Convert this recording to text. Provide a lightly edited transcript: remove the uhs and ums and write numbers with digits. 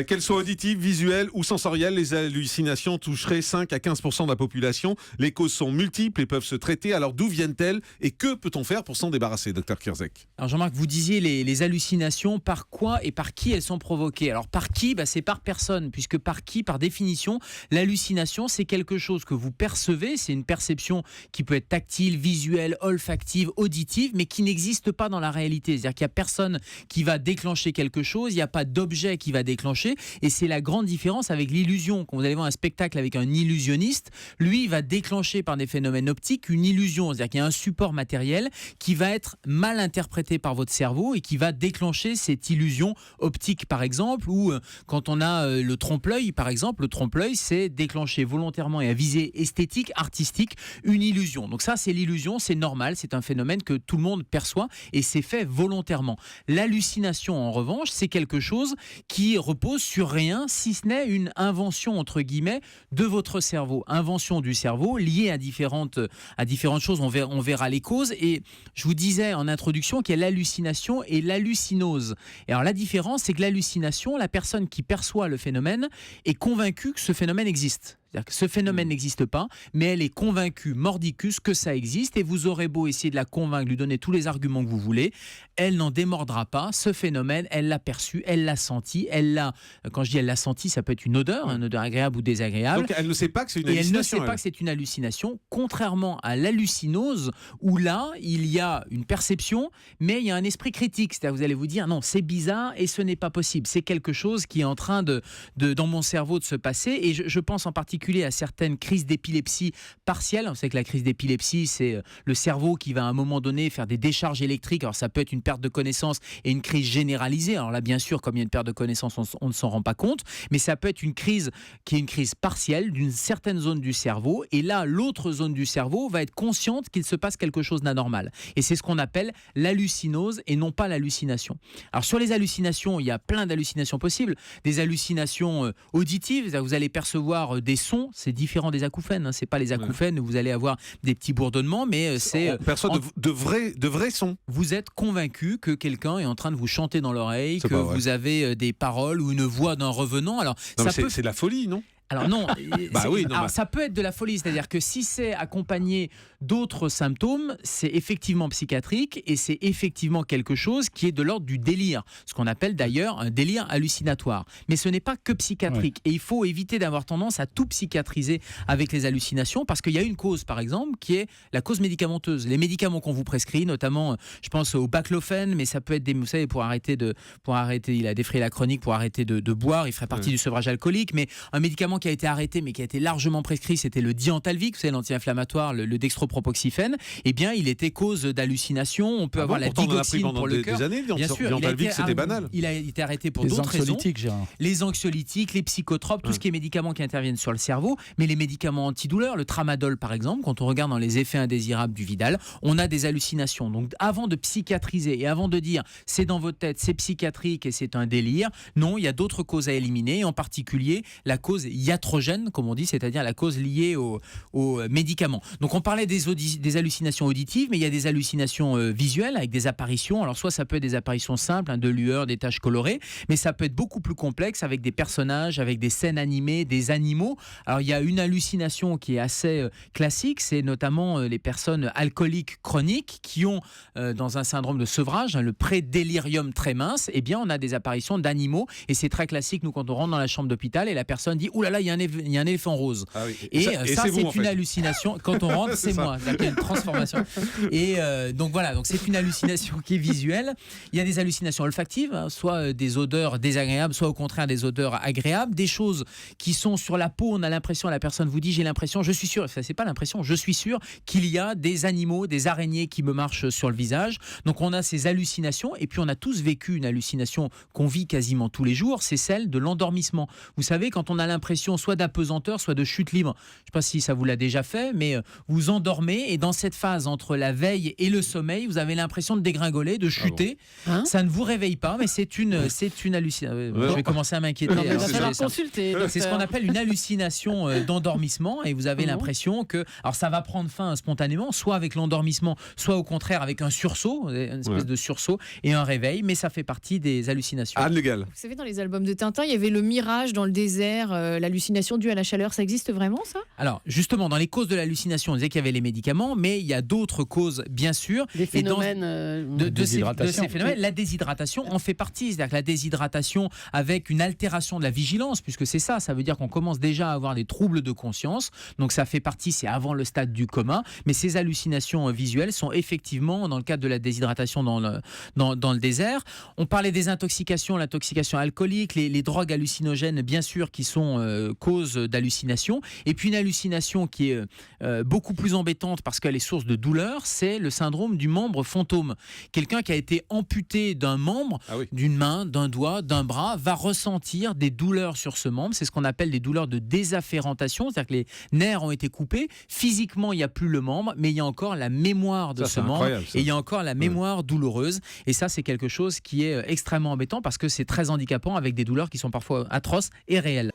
Qu'elles soient auditives, visuelles ou sensorielles, les hallucinations toucheraient 5 à 15% de la population. Les causes sont multiples et peuvent se traiter. Alors d'où viennent-elles et que peut-on faire pour s'en débarrasser, Dr Kierzek? Alors Jean-Marc, vous disiez les hallucinations, par quoi et par qui elles sont provoquées? Alors par qui? C'est par personne, puisque par qui, par définition, l'hallucination, c'est quelque chose que vous percevez, c'est une perception qui peut être tactile, visuelle, olfactive, auditive, mais qui n'existe pas dans la réalité. C'est-à-dire qu'il n'y a personne qui va déclencher quelque chose, il n'y a pas d'objet qui va déclencher, et c'est la grande différence avec l'illusion. Quand vous allez voir un spectacle avec un illusionniste, lui, il va déclencher par des phénomènes optiques une illusion, c'est-à-dire qu'il y a un support matériel qui va être mal interprété par votre cerveau et qui va déclencher cette illusion optique, par exemple, ou quand on a le trompe-l'œil, par exemple, le trompe-l'œil, c'est déclencher volontairement et à visée esthétique, artistique, une illusion. Donc ça, c'est l'illusion, c'est normal, c'est un phénomène que tout le monde perçoit et c'est fait volontairement. L'hallucination, en revanche, c'est quelque chose qui repose sur rien, si ce n'est une invention, entre guillemets, de votre cerveau. Invention du cerveau liée à différentes choses, on verra les causes. Et je vous disais en introduction qu'il y a l'hallucination et l'hallucinose. Et alors la différence, c'est que l'hallucination, la personne qui perçoit le phénomène est convaincue que ce phénomène existe. C'est-à-dire que ce phénomène n'existe pas, mais elle est convaincue, mordicus, que ça existe, et vous aurez beau essayer de la convaincre, lui donner tous les arguments que vous voulez, elle n'en démordra pas. Ce phénomène, elle l'a perçu, elle l'a senti, quand je dis elle l'a senti, ça peut être une odeur agréable ou désagréable. Donc elle ne sait pas que c'est une et hallucination. Elle ne sait pas que c'est une hallucination, contrairement à l'hallucinose, où là, il y a une perception, mais il y a un esprit critique. C'est-à-dire que vous allez vous dire, non, c'est bizarre et ce n'est pas possible. C'est quelque chose qui est en train dans mon cerveau de se passer, et je pense en particulier à certaines crises d'épilepsie partielles. On sait que la crise d'épilepsie, c'est le cerveau qui va à un moment donné faire des décharges électriques. Alors ça peut être une perte de connaissance et une crise généralisée. Alors là, bien sûr, comme il y a une perte de connaissance, on ne s'en rend pas compte, mais ça peut être une crise qui est une crise partielle d'une certaine zone du cerveau, et là, l'autre zone du cerveau va être consciente qu'il se passe quelque chose d'anormal. Et c'est ce qu'on appelle l'hallucinose et non pas l'hallucination. Alors sur les hallucinations, il y a plein d'hallucinations possibles. Des hallucinations auditives, vous allez percevoir des sons, c'est différent des acouphènes. C'est pas les acouphènes où vous allez avoir des petits bourdonnements, mais c'est... On perçoit de vrais sons. Vous êtes convaincu que quelqu'un est en train de vous chanter dans l'oreille, que vous avez des paroles ou une voix d'un revenant. Alors, c'est de la folie, non ? Alors non, alors ça peut être de la folie, c'est-à-dire que si c'est accompagné d'autres symptômes, c'est effectivement psychiatrique et c'est effectivement quelque chose qui est de l'ordre du délire, ce qu'on appelle d'ailleurs un délire hallucinatoire. Mais ce n'est pas que psychiatrique, et il faut éviter d'avoir tendance à tout psychiatriser avec les hallucinations, parce qu'il y a une cause, par exemple, qui est la cause médicamenteuse. Les médicaments qu'on vous prescrit, notamment, je pense au baclofène, mais ça peut être vous savez, pour arrêter, il a défrayé la chronique pour arrêter de boire, il ferait partie du sevrage alcoolique, mais un médicament qui a été arrêté mais qui a été largement prescrit, c'était le diantalvic, vous savez, l'anti-inflammatoire, le dextropropoxyphène. Eh bien, il était cause d'hallucination. On peut avoir la digoxine pour le cœur. Des années, bien sûr, diantalvic, c'était banal. Il a été arrêté pour d'autres raisons. Les anxiolytiques, les psychotropes, tout ce qui est médicaments qui interviennent sur le cerveau, mais les médicaments antidouleurs, le tramadol par exemple, quand on regarde dans les effets indésirables du Vidal, on a des hallucinations. Donc avant de psychiatriser et avant de dire c'est dans votre tête, c'est psychiatrique et c'est un délire, non, il y a d'autres causes à éliminer, en particulier la cause iatrogène, comme on dit, c'est-à-dire la cause liée aux médicaments. Donc on parlait des hallucinations auditives, mais il y a des hallucinations visuelles avec des apparitions. Alors soit ça peut être des apparitions simples, de lueurs, des taches colorées, mais ça peut être beaucoup plus complexe avec des personnages, avec des scènes animées, des animaux. Alors il y a une hallucination qui est assez classique, c'est notamment les personnes alcooliques chroniques qui ont dans un syndrome de sevrage, le prédélirium très mince, eh bien on a des apparitions d'animaux, et c'est très classique, nous, quand on rentre dans la chambre d'hôpital et la personne dit « Ouh là là, il y a un éléphant rose ». Et ça c'est une hallucination. Quand on rentre, c'est moi. Il y a une transformation. Et donc voilà, donc c'est une hallucination qui est visuelle. Il y a des hallucinations olfactives, soit des odeurs désagréables, soit au contraire des odeurs agréables. Des choses qui sont sur la peau, on a l'impression, la personne vous dit « J'ai l'impression, je suis sûr », ça c'est pas l'impression, je suis sûr qu'il y a des animaux, des araignées qui me marchent sur le visage. Donc on a ces hallucinations, et puis on a tous vécu une hallucination qu'on vit quasiment tous les jours, c'est celle de l'endormissement. Vous savez, quand on a l'impression impression soit d'apesanteur, soit de chute libre. Je ne sais pas si ça vous l'a déjà fait, mais vous endormez et dans cette phase entre la veille et le sommeil, vous avez l'impression de dégringoler, de chuter. Ça ne vous réveille pas, mais c'est une hallucination. Je vais commencer à m'inquiéter. Il va falloir consulter. C'est ce qu'on appelle une hallucination d'endormissement et vous avez l'impression que, alors ça va prendre fin spontanément, soit avec l'endormissement, soit au contraire avec un sursaut, une espèce de sursaut et un réveil, mais ça fait partie des hallucinations. Anne Le Gall. Vous savez, dans les albums de Tintin, il y avait le mirage dans le désert, l'hallucination due à la chaleur. Ça existe vraiment, ça? Alors, justement, dans les causes de l'hallucination, on disait qu'il y avait les médicaments, mais il y a d'autres causes, bien sûr. Des phénomènes de ces phénomènes. La déshydratation en fait partie. C'est-à-dire que la déshydratation avec une altération de la vigilance, puisque c'est ça, ça veut dire qu'on commence déjà à avoir des troubles de conscience. Donc ça fait partie, c'est avant le stade du coma. Mais ces hallucinations visuelles sont effectivement dans le cadre de la déshydratation dans le désert. On parlait des intoxications, l'intoxication alcoolique, les drogues hallucinogènes, bien sûr, qui sont cause d'hallucination. Et puis une hallucination qui est beaucoup plus embêtante parce qu'elle est source de douleur, c'est le syndrome du membre fantôme. Quelqu'un qui a été amputé d'un membre, d'une main, d'un doigt, d'un bras, va ressentir des douleurs sur ce membre. C'est ce qu'on appelle des douleurs de désafférentation, c'est-à-dire que les nerfs ont été coupés. Physiquement, il n'y a plus le membre, mais il y a encore la mémoire de ce membre et il y a encore la mémoire douloureuse. Et ça, c'est quelque chose qui est extrêmement embêtant parce que c'est très handicapant avec des douleurs qui sont parfois atroces et réelles.